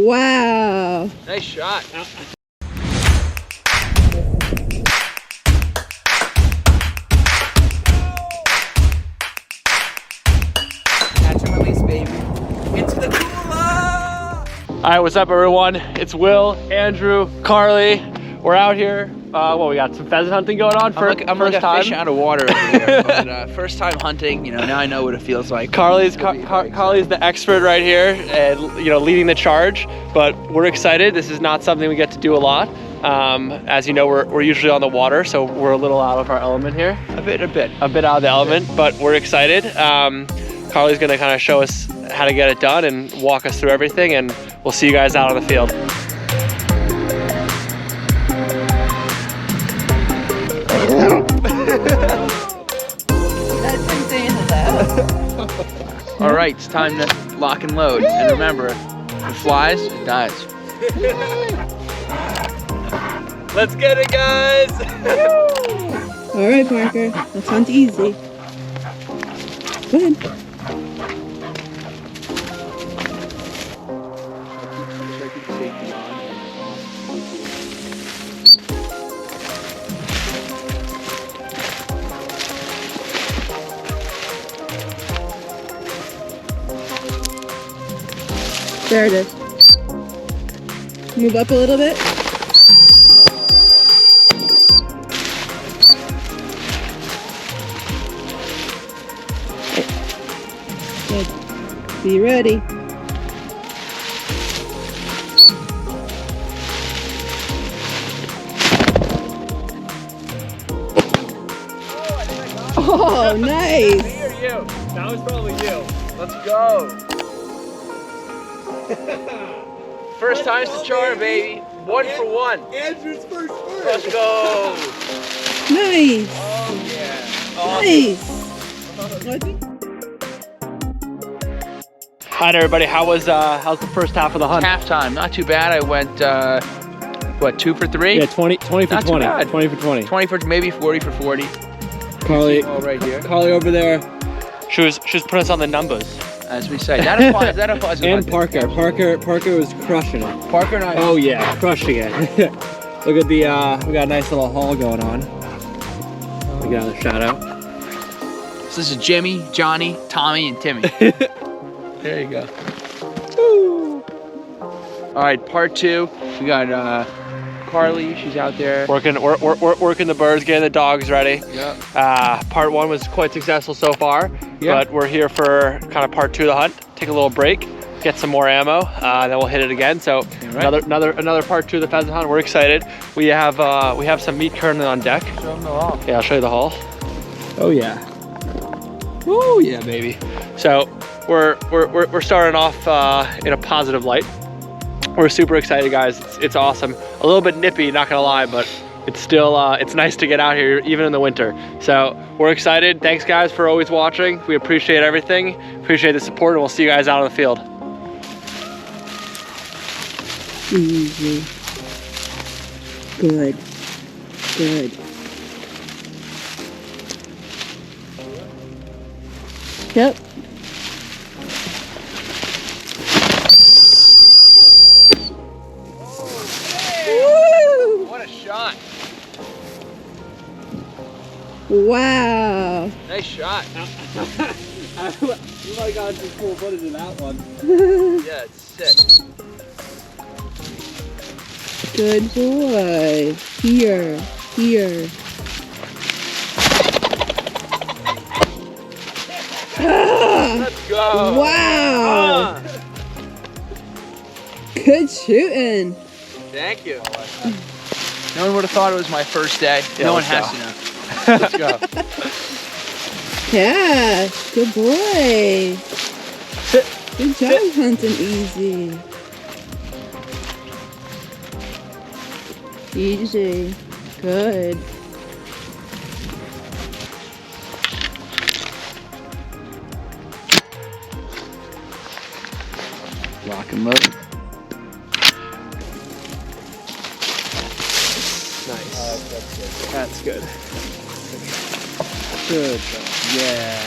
Wow. Nice shot. Catch and release, baby. Into the cooler! All right, what's up, everyone? It's Will, Andrew, Carly. We're out here. Well, we got some pheasant hunting going on. I'm like a fish out of water over here, but first time hunting, you know, now I know what it feels like. Carly's the expert right here, and leading the charge. But we're excited. This is not something we get to do a lot. As you know, we're usually on the water, so we're a little out of our element here. A bit out of the element, but we're excited. Carly's gonna kind of show us how to get it done and walk us through everything, and we'll see you guys out on the field. All right, it's time to lock and load. And remember, if it flies, it dies. Let's get it, guys! All right, Parker. Let's hunt easy. Go ahead. There it is. Move up a little bit. Good. Be ready. Oh, nice. Me or you? That was probably you. Let's go. First time's the charm, baby. 1 for 1. Andrew's first word. Let's go. Nice. Oh, yeah. Nice. Hi, everybody. How's the first half of the hunt? Halftime, not too bad. I went, what, 2 for 3? Yeah, 20 for Not too 20. bad. 20 for 20. 20 for maybe 40 for 40. Carly, All right here. Carly over there. She was putting us on the numbers. As we say, that applies. That applies. And Parker was crushing it. Parker and I. Oh yeah, crushing it. Look at the we got a nice little haul going on. We got another shout out. So this is Jimmy, Johnny, Tommy, and Timmy. There you go. Woo. All right, part 2. We got Carly. She's out there Working the birds, getting the dogs ready. Yep. Part 1 was quite successful so far, but we're here for kind of part 2 of the hunt. Take a little break, get some more ammo, then we'll hit it again. So another part 2 of the pheasant hunt. We're excited. We have some meat currently on deck. Show them the hall. Yeah, I'll show you the haul. Oh yeah. Oh yeah, baby. So we're starting off in a positive light. We're super excited, guys. It's awesome. A little bit nippy, not gonna lie, but it's still it's nice to get out here even in the winter. So we're excited. Thanks, guys, for always watching. We appreciate everything. Appreciate the support, and we'll see you guys out on the field. Easy. Good. Good. Yep. Woo! What a shot! Wow. Nice shot. You might have gotten some full footage in that one. Yeah, it's sick. Good boy. Here. Here. Ah, Let's go. wow. Good shooting. Thank you. No one would have thought it was my first day. Yeah, no one let's has go. to know. Let's go. Cash. Good boy. Good job hunting easy. Easy. Good. Lock and load. Nice. That's good. That's good. Good job. Yeah.